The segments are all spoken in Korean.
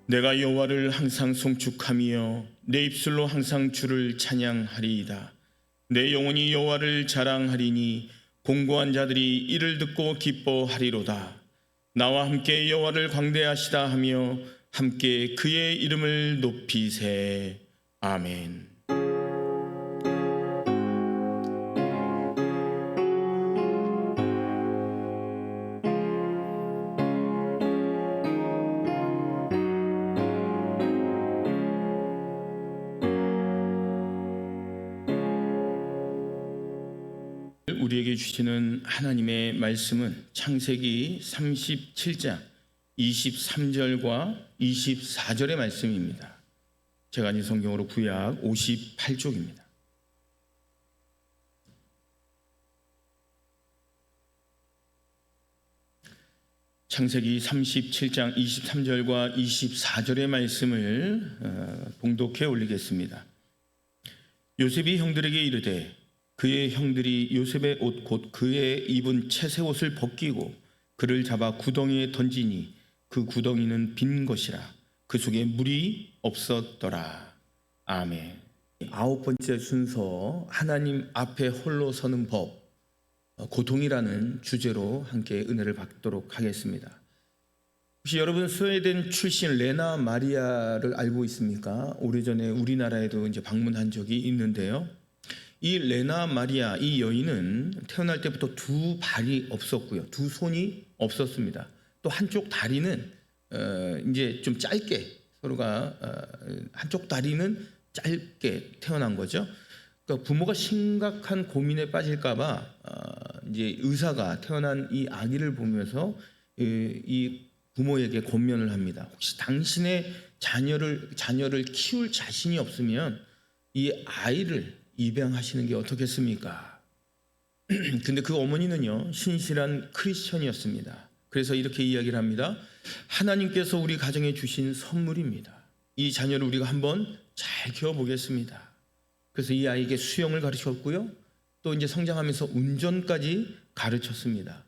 내가 여호와를 항상 송축하며 내 입술로 항상 주를 찬양하리이다. 내 영혼이 여호와를 자랑하리니 공고한 자들이 이를 듣고 기뻐하리로다. 나와 함께 여호와를 광대하시다 하며 함께 그의 이름을 높이세. 아멘. 우리에게 주시는 하나님의 말씀은 창세기 37장 23절과 24절의 말씀입니다. 제가 가진 성경으로 구약 58쪽입니다. 창세기 37장 23절과 24절의 말씀을 봉독해 올리겠습니다. 요셉이 형들에게 이르되 그의 형들이 요셉의 옷 곧 그의 입은 채새 옷을 벗기고 그를 잡아 구덩이에 던지니 그 구덩이는 빈 것이라 그 속에 물이 없었더라. 아멘. 9번째 순서, 하나님 앞에 홀로 서는 법, 고통이라는 주제로 함께 은혜를 받도록 하겠습니다. 혹시 여러분 스웨덴 출신 레나 마리아를 알고 있습니까? 오래전에 우리나라에도 이제 방문한 적이 있는데요. 이 레나 마리아, 이 여인은 태어날 때부터 두 발이 없었고요, 두 손이 없었습니다. 또 한쪽 다리는 이제 좀 짧게, 서로가 한쪽 다리는 짧게 태어난 거죠. 그러니까 부모가 심각한 고민에 빠질까봐 이제 의사가 태어난 이 아기를 보면서 이 부모에게 권면을 합니다. 혹시 당신의 자녀를 키울 자신이 없으면 이 아이를 입양하시는 게 어떻겠습니까? 근데 그 어머니는요, 신실한 크리스천이었습니다. 그래서 이렇게 이야기를 합니다. 하나님께서 우리 가정에 주신 선물입니다. 이 자녀를 우리가 한번 잘 키워보겠습니다. 그래서 이 아이에게 수영을 가르쳤고요, 또 이제 성장하면서 운전까지 가르쳤습니다.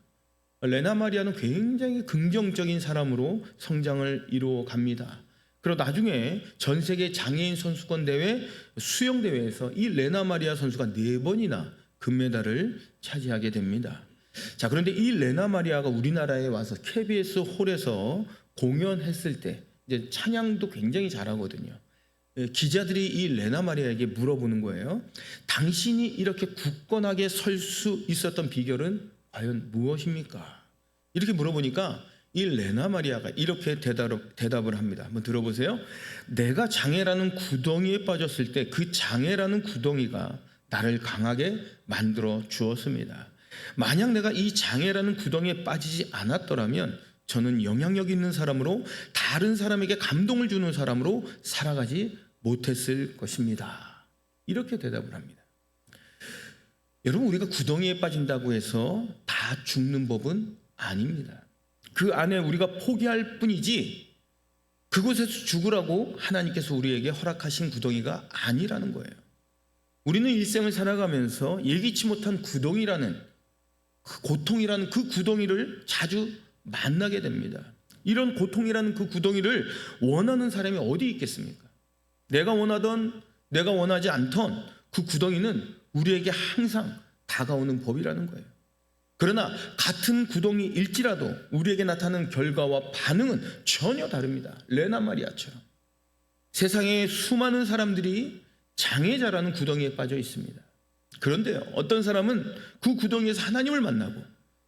레나 마리아는 굉장히 긍정적인 사람으로 성장을 이루어 갑니다. 그리고 나중에 전 세계 장애인 선수권 대회 수영 대회에서 이 레나 마리아 선수가 4번이나 금메달을 차지하게 됩니다. 자, 그런데 이 레나 마리아가 우리나라에 와서 KBS 홀에서 공연했을 때 이제 찬양도 굉장히 잘하거든요. 기자들이 이 레나 마리아에게 물어보는 거예요. 당신이 이렇게 굳건하게 설 수 있었던 비결은 과연 무엇입니까? 이렇게 물어보니까 이 레나 마리아가 이렇게 대답을 합니다. 한번 들어보세요. 내가 장애라는 구덩이에 빠졌을 때 그 장애라는 구덩이가 나를 강하게 만들어 주었습니다. 만약 내가 이 장애라는 구덩이에 빠지지 않았더라면 저는 영향력 있는 사람으로, 다른 사람에게 감동을 주는 사람으로 살아가지 못했을 것입니다. 이렇게 대답을 합니다. 여러분, 우리가 구덩이에 빠진다고 해서 다 죽는 법은 아닙니다. 그 안에 우리가 포기할 뿐이지 그곳에서 죽으라고 하나님께서 우리에게 허락하신 구덩이가 아니라는 거예요. 우리는 일생을 살아가면서 예기치 못한 구덩이라는, 그 고통이라는 그 구덩이를 자주 만나게 됩니다. 이런 고통이라는 그 구덩이를 원하는 사람이 어디 있겠습니까? 내가 원하던 내가 원하지 않던 그 구덩이는 우리에게 항상 다가오는 법이라는 거예요. 그러나 같은 구덩이일지라도 우리에게 나타나는 결과와 반응은 전혀 다릅니다. 레나 마리아처럼 세상에 수많은 사람들이 장애자라는 구덩이에 빠져 있습니다. 그런데요, 어떤 사람은 그 구덩이에서 하나님을 만나고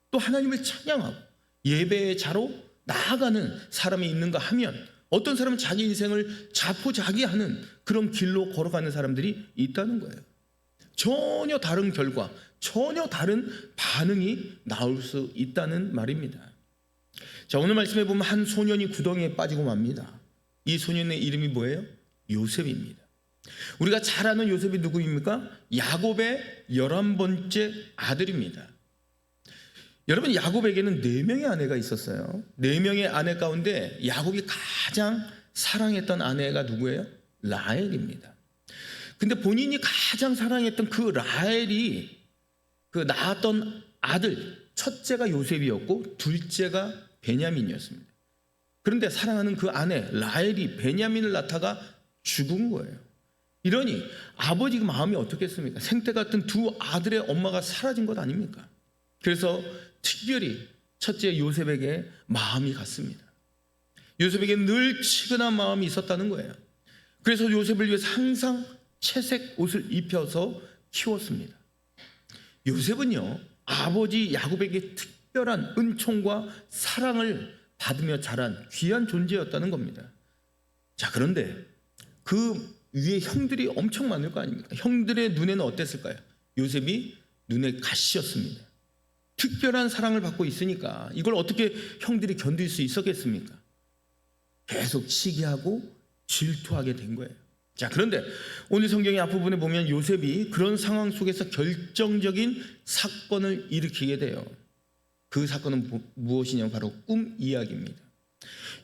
또 하나님을 찬양하고 예배의 자로 나아가는 사람이 있는가 하면, 어떤 사람은 자기 인생을 자포자기하는 그런 길로 걸어가는 사람들이 있다는 거예요. 전혀 다른 결과, 전혀 다른 반응이 나올 수 있다는 말입니다. 자, 오늘 말씀에 보면 한 소년이 구덩이에 빠지고 맙니다. 이 소년의 이름이 뭐예요? 요셉입니다. 우리가 잘 아는 요셉이 누구입니까? 야곱의 11번째 아들입니다. 여러분, 야곱에게는 4명의 아내가 있었어요. 4명의 아내 가운데 야곱이 가장 사랑했던 아내가 누구예요? 라헬입니다. 근데 본인이 가장 사랑했던 그 라헬이 그 낳았던 아들, 첫째가 요셉이었고 둘째가 베냐민이었습니다. 그런데 사랑하는 그 아내 라헬이 베냐민을 낳다가 죽은 거예요. 이러니 아버지 마음이 어떻겠습니까? 생태 같은 두 아들의 엄마가 사라진 것 아닙니까? 그래서 특별히 첫째 요셉에게 마음이 갔습니다. 요셉에게 늘 치근한 마음이 있었다는 거예요. 그래서 요셉을 위해서 항상 채색 옷을 입혀서 키웠습니다. 요셉은요, 아버지 야곱에게 특별한 은총과 사랑을 받으며 자란 귀한 존재였다는 겁니다. 자, 그런데 그 위에 형들이 엄청 많을 거 아닙니까? 형들의 눈에는 어땠을까요? 요셉이 눈에 가시였습니다. 특별한 사랑을 받고 있으니까 이걸 어떻게 형들이 견딜 수 있었겠습니까? 계속 시기하고 질투하게 된 거예요. 자, 그런데 오늘 성경의 앞부분에 보면 요셉이 그런 상황 속에서 결정적인 사건을 일으키게 돼요. 그 사건은 무엇이냐? 바로 꿈 이야기입니다.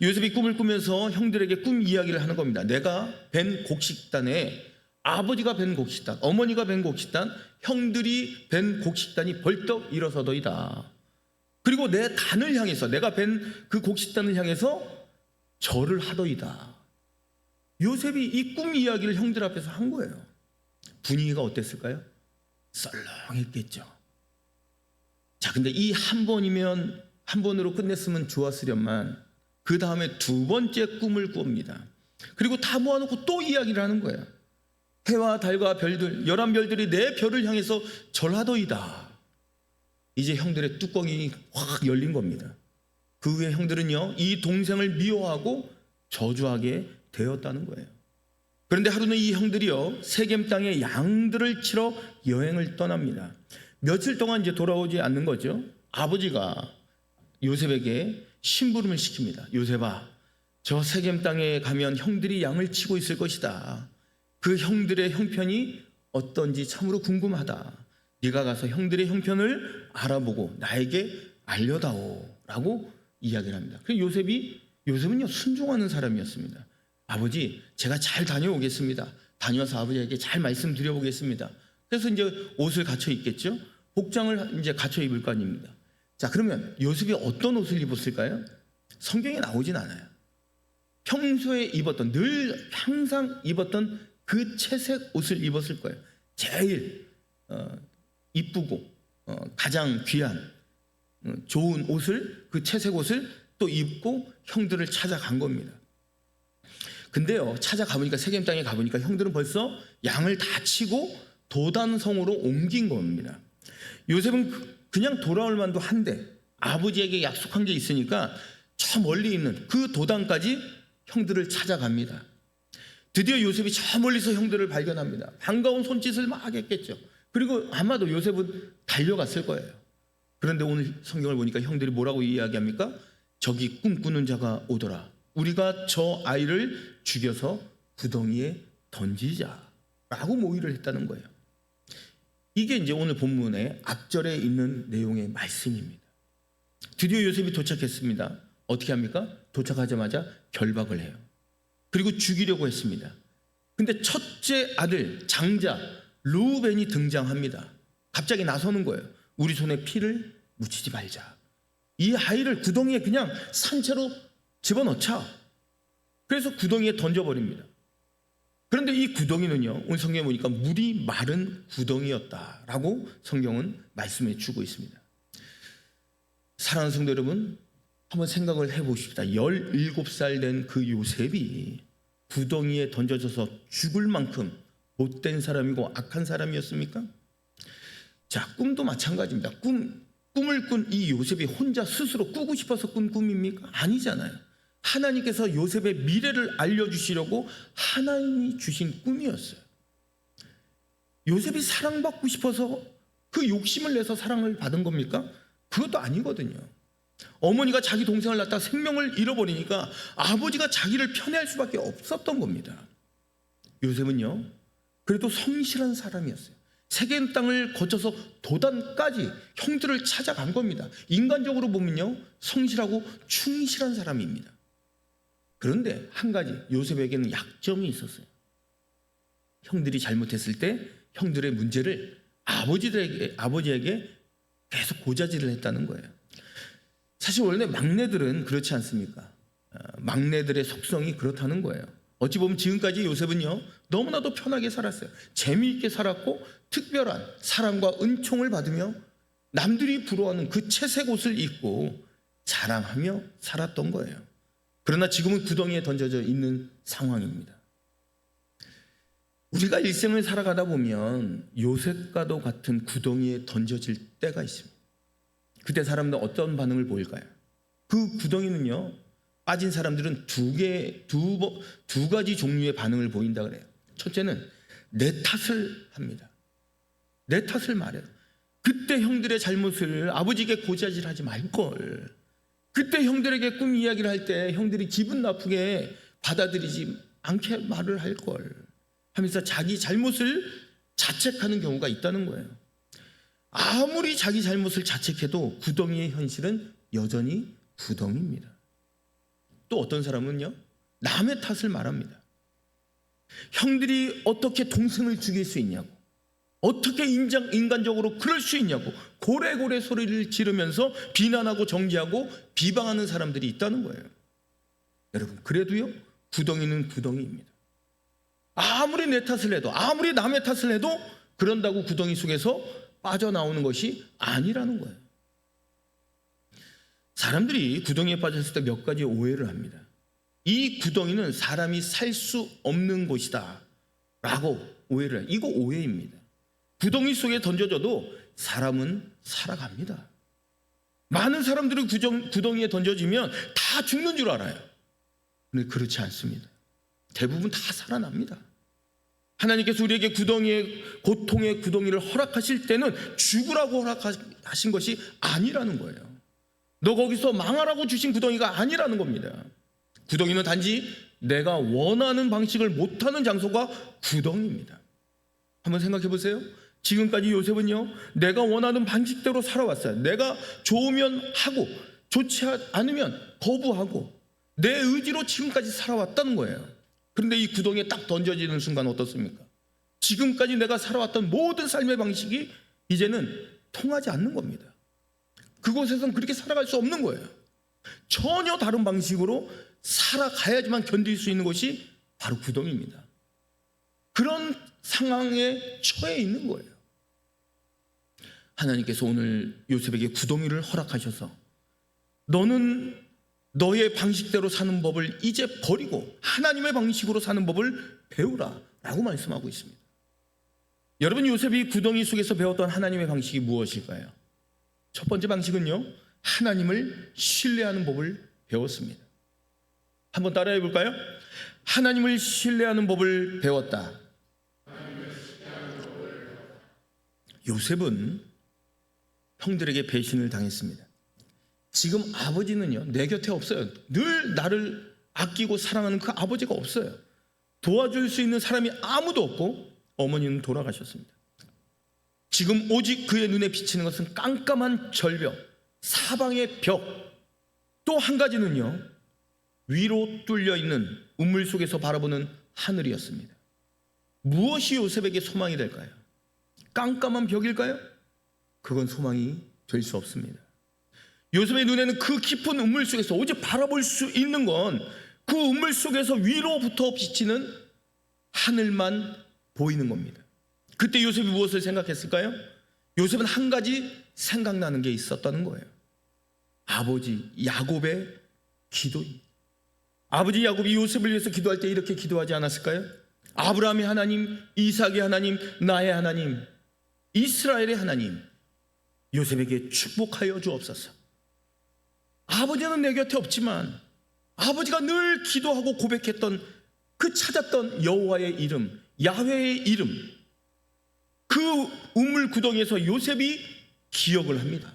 요셉이 꿈을 꾸면서 형들에게 꿈 이야기를 하는 겁니다. 내가 벤 곡식단에 아버지가 벤 곡식단, 어머니가 벤 곡식단, 형들이 벤 곡식단이 벌떡 일어서더이다. 그리고 내 단을 향해서, 내가 벤 그 곡식단을 향해서 절을 하더이다. 요셉이 이 꿈 이야기를 형들 앞에서 한 거예요. 분위기가 어땠을까요? 썰렁했겠죠. 자, 근데 이 한 번이면 한 번으로 끝냈으면 좋았으련만 그 다음에 두 번째 꿈을 꿉니다. 그리고 다 모아놓고 또 이야기를 하는 거예요. 해와 달과 별들, 11별들이 내 별을 향해서 절하더이다. 이제 형들의 뚜껑이 확 열린 겁니다. 그 후에 형들은요, 이 동생을 미워하고 저주하게 되었다는 거예요. 그런데 하루는 이 형들이요, 세겜 땅에 양들을 치러 여행을 떠납니다. 며칠 동안 이제 돌아오지 않는 거죠. 아버지가 요셉에게 심부름을 시킵니다. 요셉아, 저 세겜 땅에 가면 형들이 양을 치고 있을 것이다. 그 형들의 형편이 어떤지 참으로 궁금하다. 네가 가서 형들의 형편을 알아보고 나에게 알려다오 라고 이야기를 합니다. 그래서 요셉은요, 순종하는 사람이었습니다. 아버지, 제가 잘 다녀오겠습니다. 다녀와서 아버지에게 잘 말씀드려보겠습니다. 그래서 이제 옷을 갖춰 입겠죠. 복장을 이제 갖춰 입을 거 아닙니다. 자, 그러면 요셉이 어떤 옷을 입었을까요? 성경에 나오진 않아요. 평소에 입었던, 늘 항상 입었던 그 채색 옷을 입었을 거예요. 제일 이쁘고 가장 귀한 좋은 옷을, 그 채색 옷을 또 입고 형들을 찾아간 겁니다. 근데요, 찾아가보니까, 세겜 땅에 가보니까 형들은 벌써 양을 다 치고 도단성으로 옮긴 겁니다. 요셉은 그냥 돌아올 만도 한데 아버지에게 약속한 게 있으니까 저 멀리 있는 그 도단까지 형들을 찾아갑니다. 드디어 요셉이 저 멀리서 형들을 발견합니다. 반가운 손짓을 막 했겠죠. 그리고 아마도 요셉은 달려갔을 거예요. 그런데 오늘 성경을 보니까 형들이 뭐라고 이야기합니까? 저기 꿈꾸는 자가 오더라. 우리가 저 아이를 죽여서 구덩이에 던지자라고 모의를 했다는 거예요. 이게 이제 오늘 본문의 앞절에 있는 내용의 말씀입니다. 드디어 요셉이 도착했습니다. 어떻게 합니까? 도착하자마자 결박을 해요. 그리고 죽이려고 했습니다. 근데 첫째 아들 장자 르우벤이 등장합니다. 갑자기 나서는 거예요. 우리 손에 피를 묻히지 말자. 이 아이를 구덩이에 그냥 산채로 집어넣자. 그래서 구덩이에 던져버립니다. 그런데 이 구덩이는요, 오늘 성경에 보니까 물이 마른 구덩이였다라고 성경은 말씀해 주고 있습니다. 사랑하는 성도 여러분, 한번 생각을 해보십시다. 17살 된 그 요셉이 구덩이에 던져져서 죽을 만큼 못된 사람이고 악한 사람이었습니까? 자, 꿈도 마찬가지입니다. 꿈을 꾼 이 요셉이 혼자 스스로 꾸고 싶어서 꾼 꿈입니까? 아니잖아요. 하나님께서 요셉의 미래를 알려주시려고 하나님이 주신 꿈이었어요. 요셉이 사랑받고 싶어서 그 욕심을 내서 사랑을 받은 겁니까? 그것도 아니거든요. 어머니가 자기 동생을 낳다가 생명을 잃어버리니까 아버지가 자기를 편애할 수밖에 없었던 겁니다. 요셉은요, 그래도 성실한 사람이었어요. 세겜 땅을 거쳐서 도단까지 형들을 찾아간 겁니다. 인간적으로 보면요, 성실하고 충실한 사람입니다. 그런데 한 가지 요셉에게는 약점이 있었어요. 형들이 잘못했을 때 형들의 문제를 아버지에게 계속 고자질을 했다는 거예요. 사실 원래 막내들은 그렇지 않습니까? 막내들의 속성이 그렇다는 거예요. 어찌 보면 지금까지 요셉은요, 너무나도 편하게 살았어요. 재미있게 살았고 특별한 사랑과 은총을 받으며 남들이 부러워하는 그 채색 옷을 입고 자랑하며 살았던 거예요. 그러나 지금은 구덩이에 던져져 있는 상황입니다. 우리가 일생을 살아가다 보면 요셉과도 같은 구덩이에 던져질 때가 있습니다. 그때 사람들은 어떤 반응을 보일까요? 그 구덩이는요, 빠진 사람들은 두 가지 종류의 반응을 보인다 그래요. 첫째는 내 탓을 합니다. 내 탓을 말해요. 그때 형들의 잘못을 아버지에게 고자질하지 말걸. 그때 형들에게 꿈 이야기를 할 때 형들이 기분 나쁘게 받아들이지 않게 말을 할걸 하면서 자기 잘못을 자책하는 경우가 있다는 거예요. 아무리 자기 잘못을 자책해도 구덩이의 현실은 여전히 구덩이입니다. 또 어떤 사람은요, 남의 탓을 말합니다. 형들이 어떻게 동생을 죽일 수 있냐고, 어떻게 인간적으로 그럴 수 있냐고 고래고래 소리를 지르면서 비난하고 정죄하고 비방하는 사람들이 있다는 거예요. 여러분, 그래도요, 구덩이는 구덩이입니다. 아무리 내 탓을 해도, 아무리 남의 탓을 해도 그런다고 구덩이 속에서 빠져나오는 것이 아니라는 거예요. 사람들이 구덩이에 빠졌을 때 몇 가지 오해를 합니다. 이 구덩이는 사람이 살 수 없는 곳이다 라고 오해를 해요. 이거 오해입니다. 구덩이 속에 던져져도 사람은 살아갑니다. 많은 사람들이 구덩이에 던져지면 다 죽는 줄 알아요. 그런데 그렇지 않습니다. 대부분 다 살아납니다. 하나님께서 우리에게 고통의 구덩이를 허락하실 때는 죽으라고 허락하신 것이 아니라는 거예요. 너 거기서 망하라고 주신 구덩이가 아니라는 겁니다. 구덩이는 단지 내가 원하는 방식을 못하는 장소가 구덩이입니다. 한번 생각해 보세요. 지금까지 요셉은요, 내가 원하는 방식대로 살아왔어요. 내가 좋으면 하고 좋지 않으면 거부하고 내 의지로 지금까지 살아왔다는 거예요. 그런데 이 구덩이에 딱 던져지는 순간 어떻습니까? 지금까지 내가 살아왔던 모든 삶의 방식이 이제는 통하지 않는 겁니다. 그곳에서는 그렇게 살아갈 수 없는 거예요. 전혀 다른 방식으로 살아가야지만 견딜 수 있는 것이 바로 구덩이입니다. 그런 상황에 처해 있는 거예요. 하나님께서 오늘 요셉에게 구덩이를 허락하셔서 너는 너의 방식대로 사는 법을 이제 버리고 하나님의 방식으로 사는 법을 배우라 라고 말씀하고 있습니다. 여러분, 요셉이 구덩이 속에서 배웠던 하나님의 방식이 무엇일까요? 첫 번째 방식은요, 하나님을 신뢰하는 법을 배웠습니다. 한번 따라해 볼까요? 하나님을 신뢰하는 법을 배웠다. 요셉은 형들에게 배신을 당했습니다. 지금 아버지는요, 내 곁에 없어요. 늘 나를 아끼고 사랑하는 그 아버지가 없어요. 도와줄 수 있는 사람이 아무도 없고 어머니는 돌아가셨습니다. 지금 오직 그의 눈에 비치는 것은 깜깜한 절벽, 사방의 벽, 또 한 가지는요, 위로 뚫려 있는 우물 속에서 바라보는 하늘이었습니다. 무엇이 요셉에게 소망이 될까요? 깜깜한 벽일까요? 그건 소망이 될 수 없습니다. 요셉의 눈에는 그 깊은 우물 속에서 오직 바라볼 수 있는 건 그 우물 속에서 위로부터 비치는 하늘만 보이는 겁니다. 그때 요셉이 무엇을 생각했을까요? 요셉은 한 가지 생각나는 게 있었다는 거예요. 아버지 야곱의 기도입니다. 아버지 야곱이 요셉을 위해서 기도할 때 이렇게 기도하지 않았을까요? 아브라함의 하나님, 이삭의 하나님, 나의 하나님, 이스라엘의 하나님, 요셉에게 축복하여 주옵소서. 아버지는 내 곁에 없지만 아버지가 늘 기도하고 고백했던 그 찾았던 여호와의 이름, 야훼의 이름, 그 우물 구덩이에서 요셉이 기억을 합니다.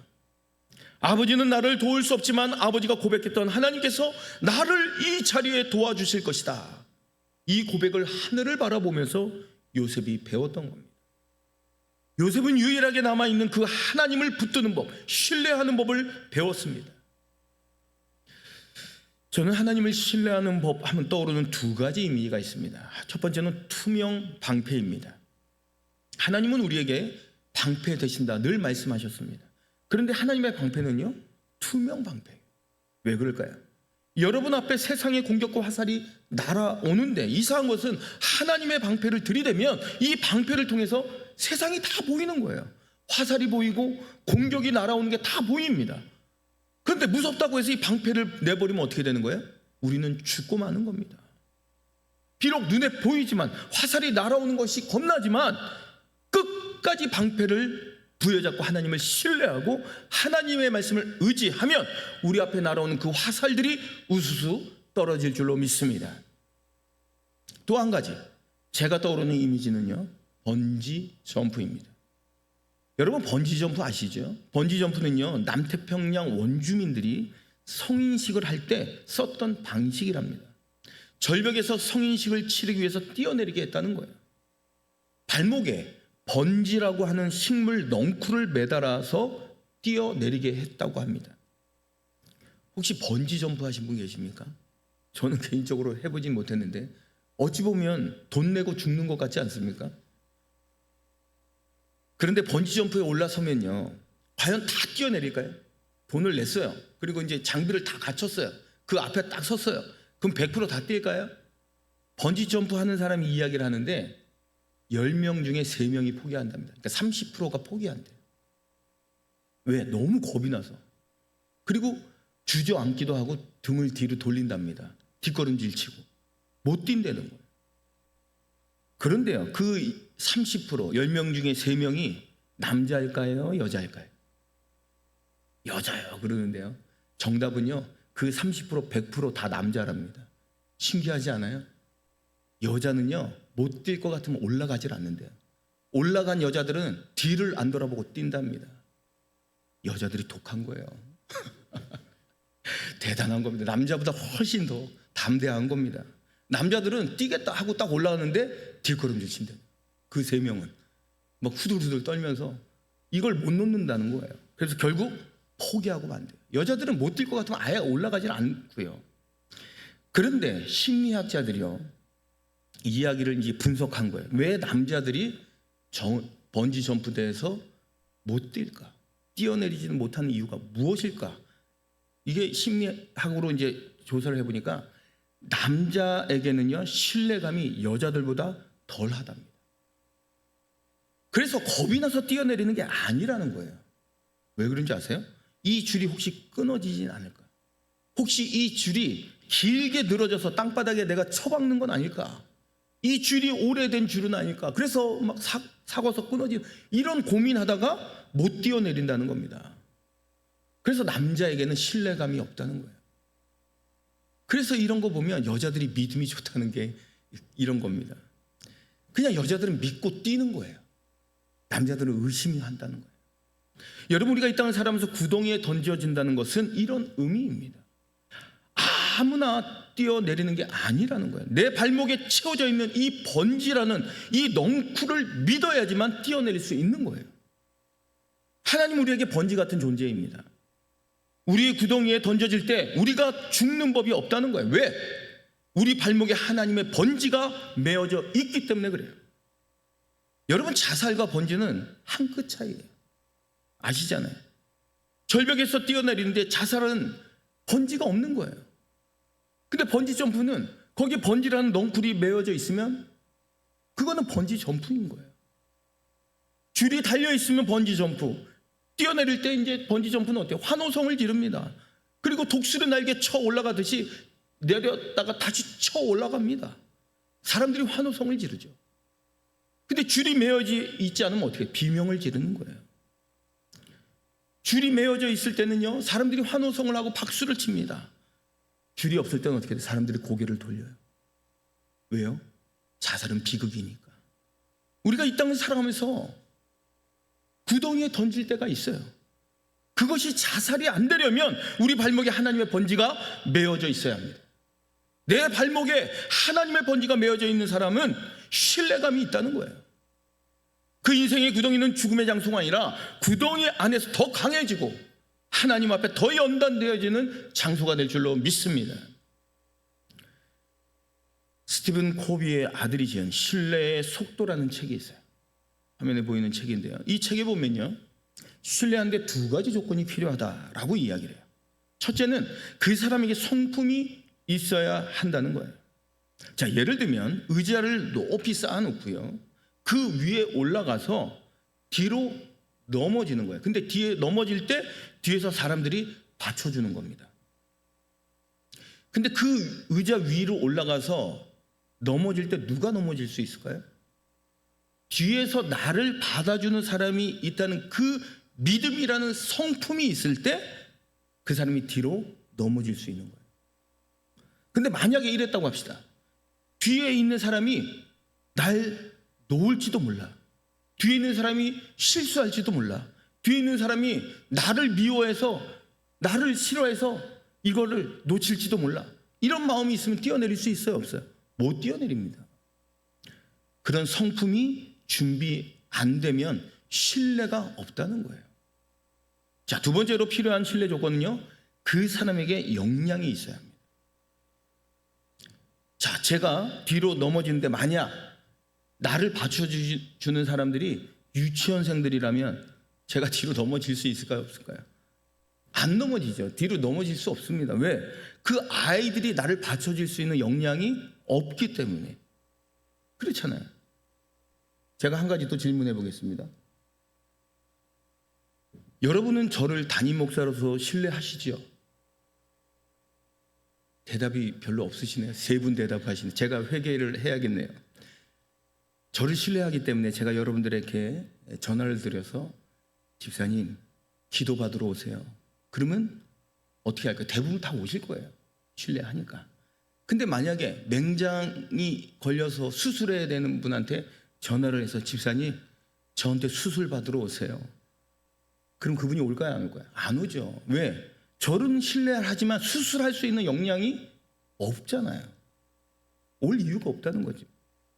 아버지는 나를 도울 수 없지만 아버지가 고백했던 하나님께서 나를 이 자리에 도와주실 것이다. 이 고백을 하늘을 바라보면서 요셉이 배웠던 겁니다. 요셉은 유일하게 남아있는 그 하나님을 붙드는 법, 신뢰하는 법을 배웠습니다. 저는 하나님을 신뢰하는 법 하면 떠오르는 두 가지 의미가 있습니다. 첫 번째는 투명 방패입니다. 하나님은 우리에게 방패 되신다 늘 말씀하셨습니다. 그런데 하나님의 방패는요, 투명 방패. 왜 그럴까요? 여러분 앞에 세상의 공격과 화살이 날아오는데, 이상한 것은 하나님의 방패를 들이대면 이 방패를 통해서 세상이 다 보이는 거예요. 화살이 보이고 공격이 날아오는 게 다 보입니다. 그런데 무섭다고 해서 이 방패를 내버리면 어떻게 되는 거예요? 우리는 죽고 마는 겁니다. 비록 눈에 보이지만, 화살이 날아오는 것이 겁나지만 끝까지 방패를 부여잡고 하나님을 신뢰하고 하나님의 말씀을 의지하면 우리 앞에 날아오는 그 화살들이 우수수 떨어질 줄로 믿습니다. 또 한 가지 제가 떠오르는 이미지는요, 번지 점프입니다. 여러분, 번지 점프 아시죠? 번지 점프는요, 남태평양 원주민들이 성인식을 할 때 썼던 방식이랍니다. 절벽에서 성인식을 치르기 위해서 뛰어내리게 했다는 거예요. 발목에 번지라고 하는 식물 넝쿨을 매달아서 뛰어내리게 했다고 합니다. 혹시 번지 점프 하신 분 계십니까? 저는 개인적으로 해보진 못했는데 어찌 보면 돈 내고 죽는 것 같지 않습니까? 그런데 번지 점프에 올라서면요, 과연 다 뛰어내릴까요? 돈을 냈어요. 그리고 이제 장비를 다 갖췄어요. 그 앞에 딱 섰어요. 그럼 100% 다 뛸까요? 번지 점프 하는 사람이 이야기를 하는데 10명 중에 3명이 포기한답니다. 그러니까 30%가 포기한대요. 왜? 너무 겁이 나서. 그리고 주저앉기도 하고 등을 뒤로 돌린답니다. 뒷걸음질 치고. 못 뛴다는 거예요. 그런데요, 그 30%, 10명 중에 3명이 남자일까요? 여자일까요? 여자요 그러는데요, 정답은요, 그 30%, 100% 다 남자랍니다. 신기하지 않아요? 여자는요, 못 뛸 것 같으면 올라가질 않는데요, 올라간 여자들은 뒤를 안 돌아보고 뛴답니다. 여자들이 독한 거예요. 대단한 겁니다. 남자보다 훨씬 더 담대한 겁니다. 남자들은 뛰겠다 하고 딱 올라가는데 뒷걸음질 친대요. 그 3명은 막 후들후들 떨면서 이걸 못 놓는다는 거예요. 그래서 결국 포기하고 만돼요. 여자들은 못 뛸 것 같으면 아예 올라가질 않고요. 그런데 심리학자들이요, 이야기를 이제 분석한 거예요. 왜 남자들이 번지 점프대에서 못 뛸까? 뛰어내리지는 못하는 이유가 무엇일까? 이게 심리학으로 이제 조사를 해보니까 남자에게는요, 신뢰감이 여자들보다 덜 하답니다. 그래서 겁이 나서 뛰어내리는 게 아니라는 거예요. 왜 그런지 아세요? 이 줄이 혹시 끊어지진 않을까? 혹시 이 줄이 길게 늘어져서 땅바닥에 내가 처박는 건 아닐까? 이 줄이 오래된 줄은 아닐까? 그래서 막 사고서 끊어지는, 이런 고민하다가 못 뛰어내린다는 겁니다. 그래서 남자에게는 신뢰감이 없다는 거예요. 그래서 이런 거 보면 여자들이 믿음이 좋다는 게 이런 겁니다. 그냥 여자들은 믿고 뛰는 거예요. 남자들은 의심이 한다는 거예요. 여러분, 우리가 이 땅을 살아가면서 구덩이에 던져진다는 것은 이런 의미입니다. 아무나 뛰어내리는 게 아니라는 거예요. 내 발목에 채워져 있는 이 번지라는 이 넝쿨을 믿어야지만 뛰어내릴 수 있는 거예요. 하나님 우리에게 번지 같은 존재입니다. 우리의 구덩이에 던져질 때 우리가 죽는 법이 없다는 거예요. 왜? 우리 발목에 하나님의 번지가 메어져 있기 때문에 그래요. 여러분, 자살과 번지는 한 끗 차이예요. 아시잖아요. 절벽에서 뛰어내리는데 자살은 번지가 없는 거예요. 근데 번지 점프는 거기에 번지라는 넝쿨이 메어져 있으면 그거는 번지 점프인 거예요. 줄이 달려 있으면 번지 점프. 뛰어내릴 때 이제 번지 점프는 어때요? 환호성을 지릅니다. 그리고 독수리 날개 쳐 올라가듯이 내렸다가 다시 쳐 올라갑니다. 사람들이 환호성을 지르죠. 근데 줄이 메어져 있지 않으면 어떻게 해요? 비명을 지르는 거예요. 줄이 메어져 있을 때는요, 사람들이 환호성을 하고 박수를 칩니다. 줄이 없을 때는 어떻게 돼요? 사람들이 고개를 돌려요. 왜요? 자살은 비극이니까. 우리가 이 땅을 살아가면서 구덩이에 던질 때가 있어요. 그것이 자살이 안 되려면 우리 발목에 하나님의 번지가 메어져 있어야 합니다. 내 발목에 하나님의 번지가 메어져 있는 사람은 신뢰감이 있다는 거예요. 그 인생의 구덩이는 죽음의 장소가 아니라 구덩이 안에서 더 강해지고 하나님 앞에 더 연단되어지는 장소가 될 줄로 믿습니다. 스티븐 코비의 아들이 지은 신뢰의 속도라는 책이 있어요. 화면에 보이는 책인데요, 이 책에 보면요, 신뢰하는데 2가지 조건이 필요하다라고 이야기를 해요. 첫째는 그 사람에게 성품이 있어야 한다는 거예요. 자, 예를 들면 의자를 높이 쌓아놓고요, 그 위에 올라가서 뒤로 넘어지는 거예요. 근데 뒤에 넘어질 때 뒤에서 사람들이 받쳐주는 겁니다. 근데 그 의자 위로 올라가서 넘어질 때 누가 넘어질 수 있을까요? 뒤에서 나를 받아주는 사람이 있다는 그 믿음이라는 성품이 있을 때 그 사람이 뒤로 넘어질 수 있는 거예요. 근데 만약에 이랬다고 합시다. 뒤에 있는 사람이 날 놓을지도 몰라. 뒤에 있는 사람이 실수할지도 몰라. 뒤에 있는 사람이 나를 미워해서, 나를 싫어해서 이거를 놓칠지도 몰라. 이런 마음이 있으면 뛰어내릴 수 있어요, 없어요? 못 뛰어내립니다. 그런 성품이 준비 안 되면 신뢰가 없다는 거예요. 자, 두 번째로 필요한 신뢰 조건은요, 그 사람에게 역량이 있어야 합니다. 자, 제가 뒤로 넘어지는데 만약 나를 받쳐주는 사람들이 유치원생들이라면 제가 뒤로 넘어질 수 있을까요, 없을까요? 안 넘어지죠. 뒤로 넘어질 수 없습니다. 왜? 그 아이들이 나를 받쳐줄 수 있는 역량이 없기 때문에. 그렇잖아요. 제가 한 가지 또 질문해 보겠습니다. 여러분은 저를 담임 목사로서 신뢰하시죠? 대답이 별로 없으시네요. 세 분 대답하시네. 제가 회개를 해야겠네요. 저를 신뢰하기 때문에 제가 여러분들에게 전화를 드려서 집사님 기도받으러 오세요. 그러면 어떻게 할까요? 대부분 다 오실 거예요. 신뢰하니까. 근데 만약에 맹장이 걸려서 수술해야 되는 분한테 전화를 해서 집사님 저한테 수술 받으러 오세요. 그럼 그분이 올까요, 안 올까요? 안 오죠. 왜? 저는 신뢰를 하지만 수술할 수 있는 역량이 없잖아요. 올 이유가 없다는 거죠.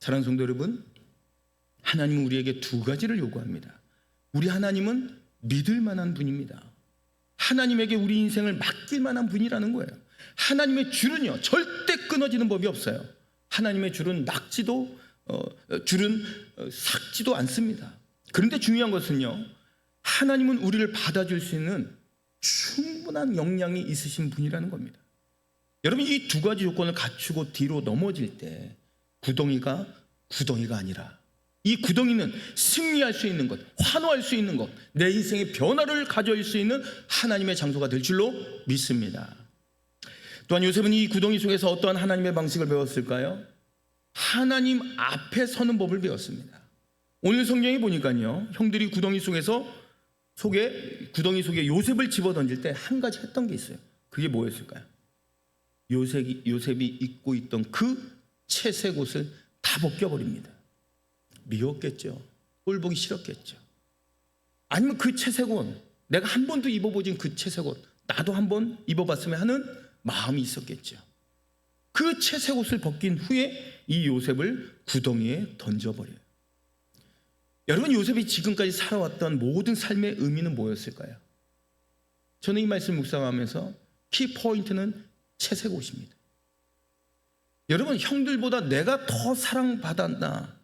사랑하는 성도 여러분, 하나님은 우리에게 두 가지를 요구합니다. 우리 하나님은 믿을 만한 분입니다. 하나님에게 우리 인생을 맡길 만한 분이라는 거예요. 하나님의 줄은요, 절대 끊어지는 법이 없어요. 하나님의 줄은 줄은 삭지도 않습니다. 그런데 중요한 것은요, 하나님은 우리를 받아줄 수 있는 충분한 역량이 있으신 분이라는 겁니다. 여러분, 이 두 가지 조건을 갖추고 뒤로 넘어질 때 구덩이가 아니라, 이 구덩이는 승리할 수 있는 것, 환호할 수 있는 것, 내 인생의 변화를 가져올 수 있는 하나님의 장소가 될 줄로 믿습니다. 또한 요셉은 이 구덩이 속에서 어떠한 하나님의 방식을 배웠을까요? 하나님 앞에 서는 법을 배웠습니다. 오늘 성경에 보니까요, 형들이 구덩이 속에 요셉을 집어던질 때 한 가지 했던 게 있어요. 그게 뭐였을까요? 요셉이 입고 있던 그 채색 옷을 다 벗겨버립니다. 미웠겠죠. 꼴 보기 싫었겠죠. 아니면 그 채색 옷, 내가 한 번도 입어보진 그 채색 옷 나도 한번 입어봤으면 하는 마음이 있었겠죠. 그 채색 옷을 벗긴 후에 이 요셉을 구덩이에 던져버려요. 여러분, 요셉이 지금까지 살아왔던 모든 삶의 의미는 뭐였을까요? 저는 이 말씀 묵상하면서 키포인트는 채색 옷입니다. 여러분, 형들보다 내가 더 사랑받았나,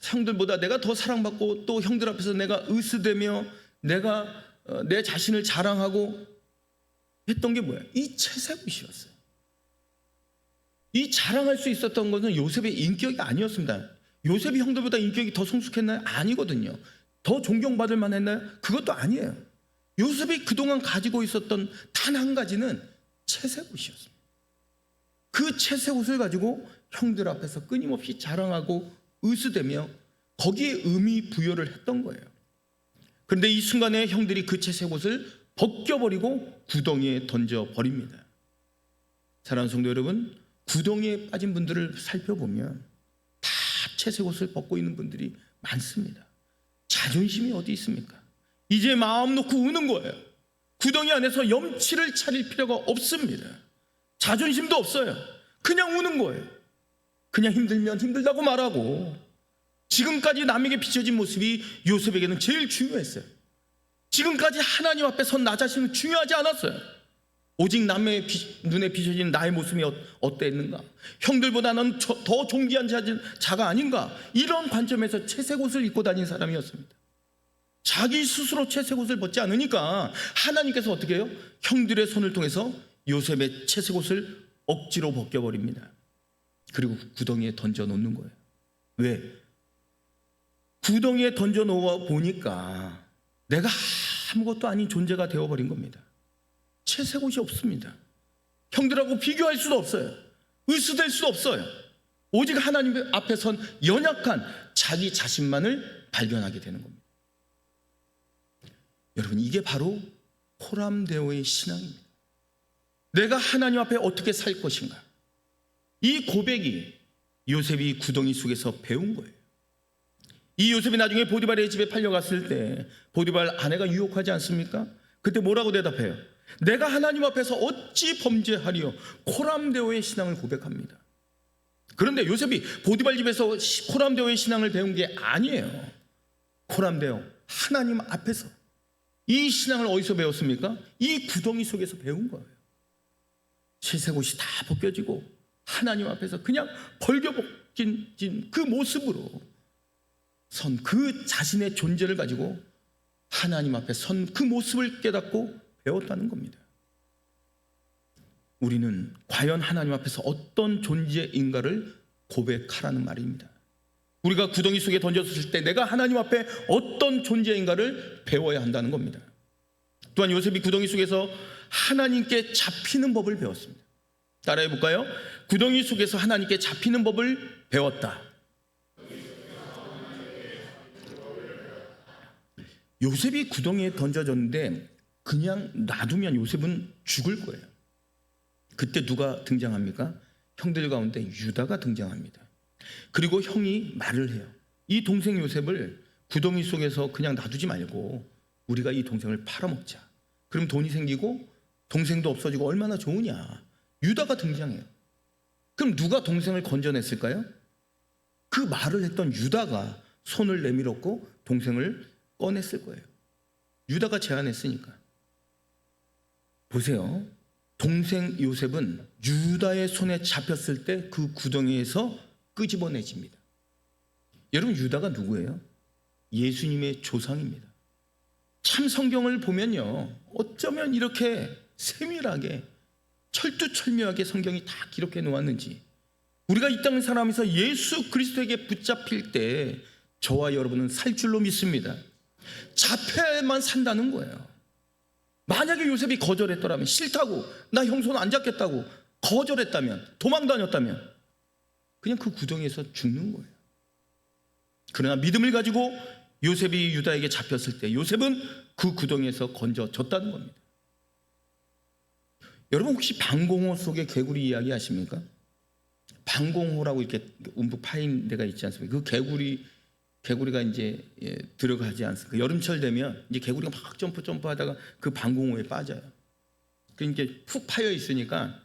형들보다 내가 더 사랑받고 또 형들 앞에서 내가 으스대며 내가 내 자신을 자랑하고 했던 게 뭐예요? 이 채색 옷이었어요. 이 자랑할 수 있었던 것은 요셉의 인격이 아니었습니다. 요셉이 형들보다 인격이 더 성숙했나요? 아니거든요. 더 존경받을 만했나요? 그것도 아니에요. 요셉이 그동안 가지고 있었던 단 한 가지는 채색 옷이었습니다. 그 채색 옷을 가지고 형들 앞에서 끊임없이 자랑하고 으스대며 거기에 의미 부여를 했던 거예요. 그런데 이 순간에 형들이 그 채색 옷을 벗겨버리고 구덩이에 던져버립니다. 사랑하는 성도 여러분, 구덩이에 빠진 분들을 살펴보면 다 채색 옷을 벗고 있는 분들이 많습니다. 자존심이 어디 있습니까? 이제 마음 놓고 우는 거예요. 구덩이 안에서 염치를 차릴 필요가 없습니다. 자존심도 없어요. 그냥 우는 거예요. 그냥 힘들면 힘들다고 말하고, 지금까지 남에게 비춰진 모습이 요셉에게는 제일 중요했어요. 지금까지 하나님 앞에 선 나 자신은 중요하지 않았어요. 오직 남의 눈에 비춰진 나의 모습이 어땠는가, 형들보다는 더 존귀한 자가 아닌가, 이런 관점에서 채색 옷을 입고 다닌 사람이었습니다. 자기 스스로 채색옷을 벗지 않으니까 하나님께서 어떻게 해요? 형들의 손을 통해서 요셉의 채색옷을 억지로 벗겨버립니다. 그리고 구덩이에 던져놓는 거예요. 왜? 구덩이에 던져놓아 보니까 내가 아무것도 아닌 존재가 되어버린 겁니다. 채색옷이 없습니다. 형들하고 비교할 수도 없어요. 으스댈 수도 없어요. 오직 하나님 앞에 선 연약한 자기 자신만을 발견하게 되는 겁니다. 여러분, 이게 바로 호람데오의 신앙입니다. 내가 하나님 앞에 어떻게 살 것인가, 이 고백이 요셉이 구덩이 속에서 배운 거예요. 이 요셉이 나중에 보디발의 집에 팔려갔을 때 보디발 아내가 유혹하지 않습니까? 그때 뭐라고 대답해요? 내가 하나님 앞에서 어찌 범죄하리요? 호람데오의 신앙을 고백합니다. 그런데 요셉이 보디발 집에서 호람데오의 신앙을 배운 게 아니에요. 호람데오, 하나님 앞에서. 이 신앙을 어디서 배웠습니까? 이 구덩이 속에서 배운 거예요. 채색옷이 다 벗겨지고 하나님 앞에서 그냥 벌겨벗긴 그 모습으로 선 그 자신의 존재를 가지고 하나님 앞에 선 그 모습을 깨닫고 배웠다는 겁니다. 우리는 과연 하나님 앞에서 어떤 존재인가를 고백하라는 말입니다. 우리가 구덩이 속에 던졌을 때 내가 하나님 앞에 어떤 존재인가를 배워야 한다는 겁니다. 또한 요셉이 구덩이 속에서 하나님께 잡히는 법을 배웠습니다. 따라해 볼까요? 구덩이 속에서 하나님께 잡히는 법을 배웠다. 요셉이 구덩이에 던져졌는데 그냥 놔두면 요셉은 죽을 거예요. 그때 누가 등장합니까? 형들 가운데 유다가 등장합니다. 그리고 형이 말을 해요. 이 동생 요셉을 구덩이 속에서 그냥 놔두지 말고 우리가 이 동생을 팔아먹자. 그럼 돈이 생기고 동생도 없어지고 얼마나 좋으냐. 유다가 등장해요. 그럼 누가 동생을 건져냈을까요? 그 말을 했던 유다가 손을 내밀었고 동생을 꺼냈을 거예요. 유다가 제안했으니까. 보세요. 동생 요셉은 유다의 손에 잡혔을 때 그 구덩이에서 끄집어내집니다. 여러분, 유다가 누구예요? 예수님의 조상입니다. 참 성경을 보면요, 어쩌면 이렇게 세밀하게 철두철미하게 성경이 다 기록해 놓았는지, 우리가 이 땅을 살아가면서 예수 그리스도에게 붙잡힐 때 저와 여러분은 살 줄로 믿습니다. 잡혀야만 산다는 거예요. 만약에 요셉이 거절했더라면, 싫다고, 나 형 손 안 잡겠다고 거절했다면, 도망 다녔다면 그냥 그 구덩이에서 죽는 거예요. 그러나 믿음을 가지고 요셉이 유다에게 잡혔을 때 요셉은 그 구덩이에서 건져졌다는 겁니다. 여러분, 혹시 방공호 속의 개구리 이야기 아십니까? 방공호라고 이렇게 움푹 파인 데가 있지 않습니까? 그 개구리가 이제 들어가지 않습니까? 여름철 되면 이제 개구리가 막 점프하다가 그 방공호에 빠져요. 그러니까 푹 파여 있으니까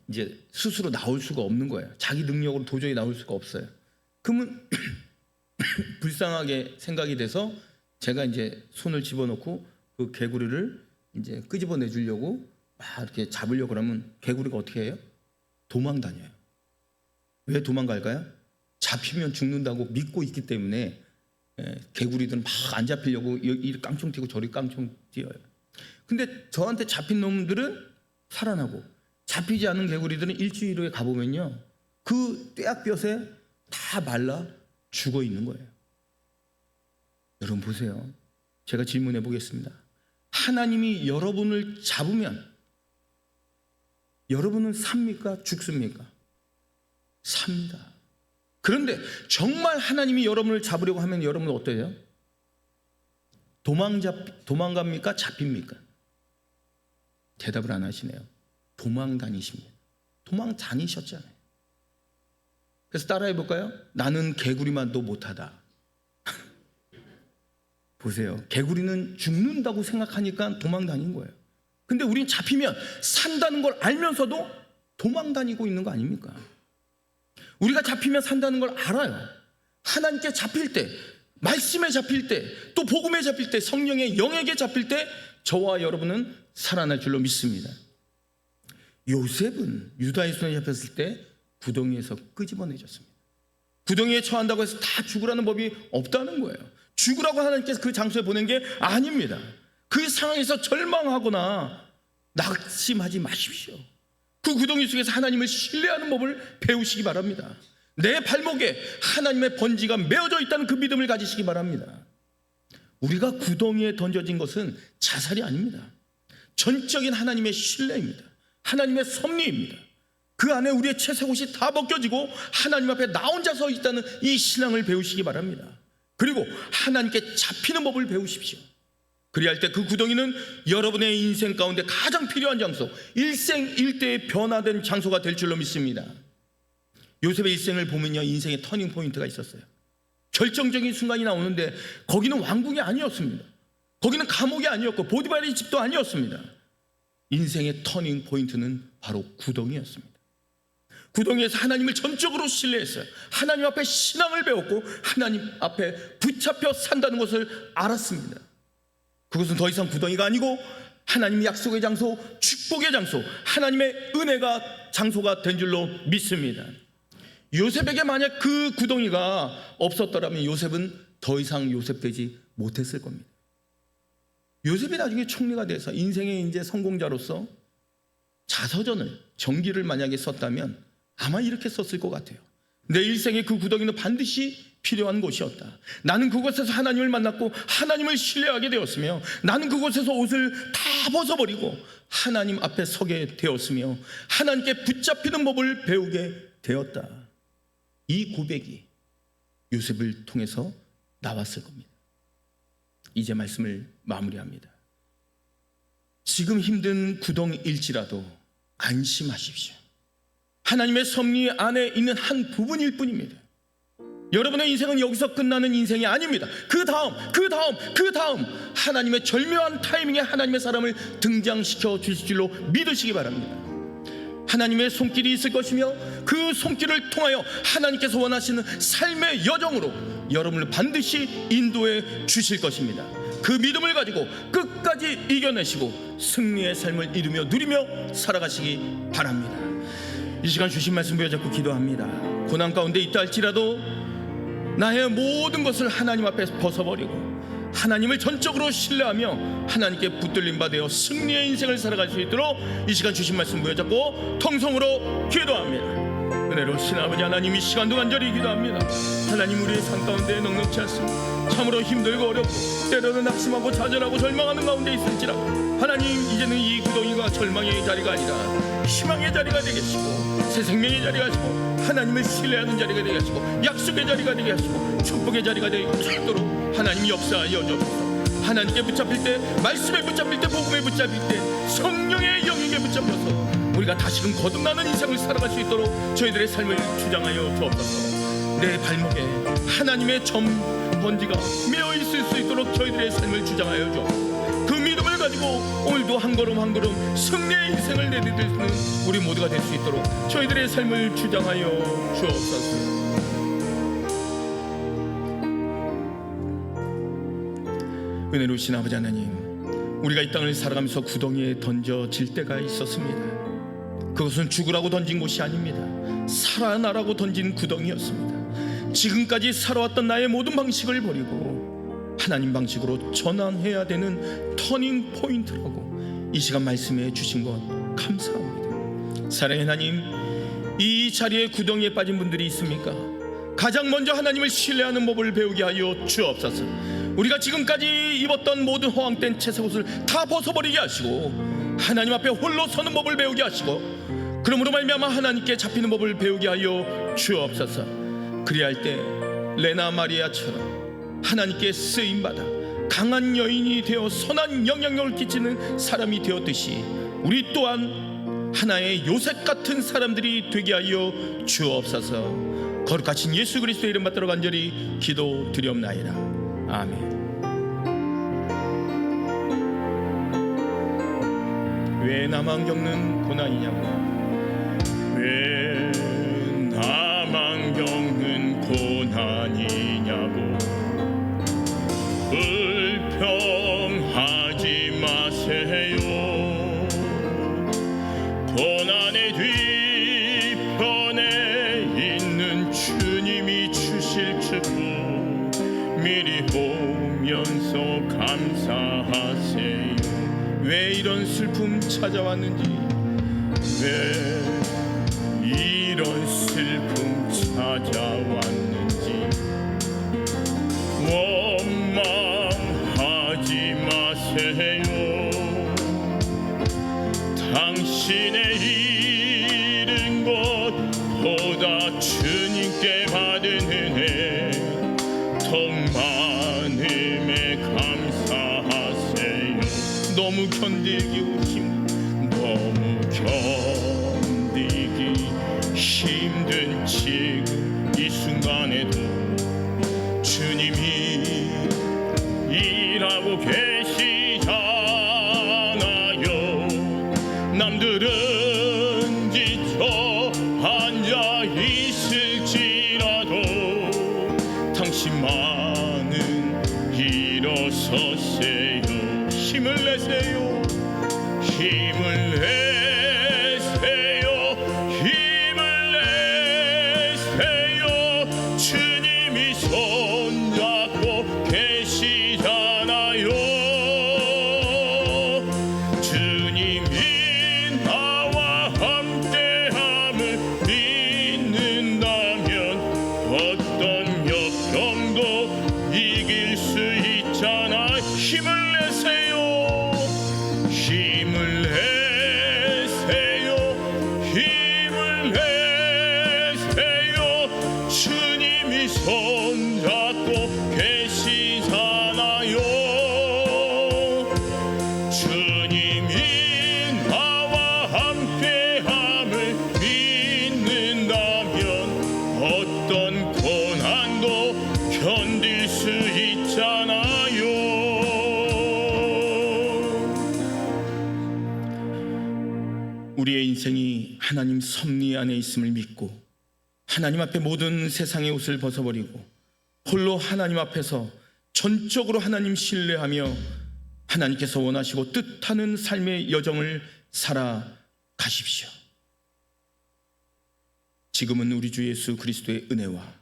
이제 스스로 나올 수가 없는 거예요. 자기 능력으로 도저히 나올 수가 없어요. 그러면 불쌍하게 생각이 돼서 제가 이제 손을 집어넣고 그 개구리를 이제 끄집어내 주려고 막 이렇게 잡으려고 그러면 개구리가 어떻게 해요? 도망 다녀요. 왜 도망갈까요? 잡히면 죽는다고 믿고 있기 때문에 개구리들은 막 안 잡히려고 이리 깡총 튀고 저리 깡총 뛰어요. 근데 저한테 잡힌 놈들은 살아나고 잡히지 않은 개구리들은 일주일 후에 가보면요, 그 뙤약볕에 다 말라 죽어 있는 거예요. 여러분 보세요. 제가 질문해 보겠습니다. 하나님이 여러분을 잡으면 여러분은 삽니까? 죽습니까? 삽니다. 그런데 정말 하나님이 여러분을 잡으려고 하면 여러분은 어때요? 도망갑니까? 잡힙니까? 대답을 안 하시네요. 도망 다니십니다. 도망 다니셨잖아요. 그래서 따라해 볼까요? 나는 개구리만도 못하다. 보세요. 개구리는 죽는다고 생각하니까 도망 다닌 거예요. 근데 우린 잡히면 산다는 걸 알면서도 도망 다니고 있는 거 아닙니까? 우리가 잡히면 산다는 걸 알아요. 하나님께 잡힐 때, 말씀에 잡힐 때, 또 복음에 잡힐 때, 성령의 영에게 잡힐 때 저와 여러분은 살아날 줄로 믿습니다. 요셉은 유다의 손에 잡혔을 때 구덩이에서 끄집어내졌습니다. 구덩이에 처한다고 해서 다 죽으라는 법이 없다는 거예요. 죽으라고 하나님께서 그 장소에 보낸 게 아닙니다. 그 상황에서 절망하거나 낙심하지 마십시오. 그 구덩이 속에서 하나님을 신뢰하는 법을 배우시기 바랍니다. 내 발목에 하나님의 번지가 메어져 있다는 그 믿음을 가지시기 바랍니다. 우리가 구덩이에 던져진 것은 자살이 아닙니다. 전적인 하나님의 신뢰입니다. 하나님의 섭리입니다. 그 안에 우리의 채색옷이 다 벗겨지고 하나님 앞에 나 혼자 서 있다는 이 신앙을 배우시기 바랍니다. 그리고 하나님께 잡히는 법을 배우십시오. 그리할 때 그 구덩이는 여러분의 인생 가운데 가장 필요한 장소, 일생일대의 변화된 장소가 될 줄로 믿습니다. 요셉의 일생을 보면요, 인생의 터닝 포인트가 있었어요. 결정적인 순간이 나오는데 거기는 왕궁이 아니었습니다. 거기는 감옥이 아니었고 보디발의 집도 아니었습니다. 인생의 터닝 포인트는 바로 구덩이였습니다. 구덩이에서 하나님을 전적으로 신뢰했어요. 하나님 앞에 신앙을 배웠고 하나님 앞에 붙잡혀 산다는 것을 알았습니다. 그것은 더 이상 구덩이가 아니고 하나님 약속의 장소, 축복의 장소, 하나님의 은혜가 장소가 된 줄로 믿습니다. 요셉에게 만약 그 구덩이가 없었더라면 요셉은 더 이상 요셉 되지 못했을 겁니다. 요셉이 나중에 총리가 돼서 인생의 이제 성공자로서 자서전을, 정기를 만약에 썼다면 아마 이렇게 썼을 것 같아요. 내 일생의 그 구덩이는 반드시 필요한 곳이었다. 나는 그곳에서 하나님을 만났고 하나님을 신뢰하게 되었으며 나는 그곳에서 옷을 다 벗어버리고 하나님 앞에 서게 되었으며 하나님께 붙잡히는 법을 배우게 되었다. 이 고백이 요셉을 통해서 나왔을 겁니다. 이제 말씀을 마무리합니다. 지금 힘든 구덩이일지라도 안심하십시오. 하나님의 섭리 안에 있는 한 부분일 뿐입니다. 여러분의 인생은 여기서 끝나는 인생이 아닙니다. 그 다음 하나님의 절묘한 타이밍에 하나님의 사람을 등장시켜 주실 줄로 믿으시기 바랍니다. 하나님의 손길이 있을 것이며 그 손길을 통하여 하나님께서 원하시는 삶의 여정으로 여러분을 반드시 인도해 주실 것입니다. 그 믿음을 가지고 끝까지 이겨내시고 승리의 삶을 이루며 누리며 살아가시기 바랍니다. 이 시간 주신 말씀 부여잡고 기도합니다. 고난 가운데 있다 할지라도 나의 모든 것을 하나님 앞에 벗어버리고 하나님을 전적으로 신뢰하며 하나님께 붙들림 받아 승리의 인생을 살아갈 수 있도록 이 시간 주신 말씀 부여잡고 통성으로 기도합니다. 은혜로우신 아버지 하나님, 이 시간도 간절히 기도합니다. 하나님, 우리의 삶 가운데 넉넉지 않습니다. 참으로 힘들고 어렵고 때로는 낙심하고 좌절하고 절망하는 가운데 있을지라 하나님, 이제는 이 구덩이가 절망의 자리가 아니라 희망의 자리가 되게 하시고 새 생명의 자리가 하시고 하나님을 신뢰하는 자리가 되게 하시고 약속의 자리가 되게 하시고 축복의 자리가 되게 하시도록 하나님 역사하여 주옵소서. 하나님께 붙잡힐 때, 말씀에 붙잡힐 때, 복음에 붙잡힐 때, 성령의 영역에 붙잡혀서 우리가 다시금 거듭나는 인생을 살아갈 수 있도록 저희들의 삶을 주장하여 주옵소서. 내 발목에 하나님의 점 번지가 메어 있을 수 있도록 저희들의 삶을 주장하여 주옵소서. 그 믿음을 가지고 오늘도 한 걸음 한 걸음 승리의 인생을 내디디는 우리 모두가 될 수 있도록 저희들의 삶을 주장하여 주옵소서. 은혜로우신 아버지 하나님, 우리가 이 땅을 살아가면서 구덩이에 던져질 때가 있었습니다. 그것은 죽으라고 던진 곳이 아닙니다. 살아나라고 던진 구덩이였습니다. 지금까지 살아왔던 나의 모든 방식을 버리고 하나님 방식으로 전환해야 되는 터닝 포인트라고 이 시간 말씀해 주신 것 감사합니다. 사랑의 하나님, 이 자리에 구덩이에 빠진 분들이 있습니까? 가장 먼저 하나님을 신뢰하는 법을 배우게 하여 주옵소서. 우리가 지금까지 입었던 모든 허황된 채색옷을 다 벗어버리게 하시고 하나님 앞에 홀로 서는 법을 배우게 하시고 그러므로 말미암아 하나님께 잡히는 법을 배우게 하여 주옵소서. 그리할 때 레나 마리아처럼 하나님께 쓰임받아 강한 여인이 되어 선한 영향력을 끼치는 사람이 되었듯이 우리 또한 하나의 요셉 같은 사람들이 되게 하여 주옵소서. 거룩하신 예수 그리스도의 이름 받들어 간절히 기도드리옵나이다. 아멘. 왜 나만 겪는 고난이냐고, 왜 나만 겪는 고난이냐고 불평하지 마세요. 고난의 뒤편에 있는 주님이 주실 축복 미리 감사하세요. 왜 이런 슬픔 찾아왔는지, 왜 이런 슬픔 찾아왔는지 원망하지 마세요. 당신의 잃은 것보다 주님께 받은 은혜 더 많음에 감사하세요. 너무 견디기 너무 견디기 힘든 지금 이 순간에도 주님이 일하고 계시잖아요. 남들은 지쳐 앉아 있을지라도 당신만은 일어서세요. 힘을 내세요. 힘을 내세요. 힘을 내세요. 주님이 손잡고 계시잖아요. 주님이 나와 함께함을 믿는다면 어떤 역경도 이길 수 있잖아. 힘을 내세요. 힘을 내세요. 힘을 내세요. 주님이 손잡고 계시잖아요. 주님이 나와 함께함을 믿는다면 어떤 고난도 견딜 수 있잖아요. 우리의 인생이 하나님 섭리 안에 있음을 믿고 하나님 앞에 모든 세상의 옷을 벗어버리고 홀로 하나님 앞에서 전적으로 하나님 신뢰하며 하나님께서 원하시고 뜻하는 삶의 여정을 살아가십시오. 지금은 우리 주 예수 그리스도의 은혜와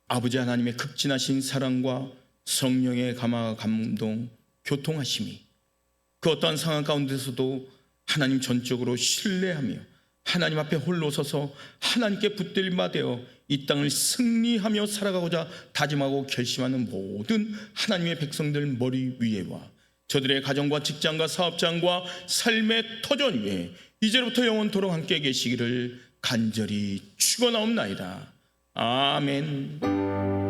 아버지 하나님의 극진하신 사랑과 성령의 감화 감동 교통하심이 그 어떠한 상황 가운데서도 하나님 전적으로 신뢰하며 하나님 앞에 홀로 서서 하나님께 붙들림받아 이 땅을 승리하며 살아가고자 다짐하고 결심하는 모든 하나님의 백성들 머리 위에와 저들의 가정과 직장과 사업장과 삶의 터전 위에 이제부터 영원토록 함께 계시기를 간절히 축원하옵나이다. 아멘.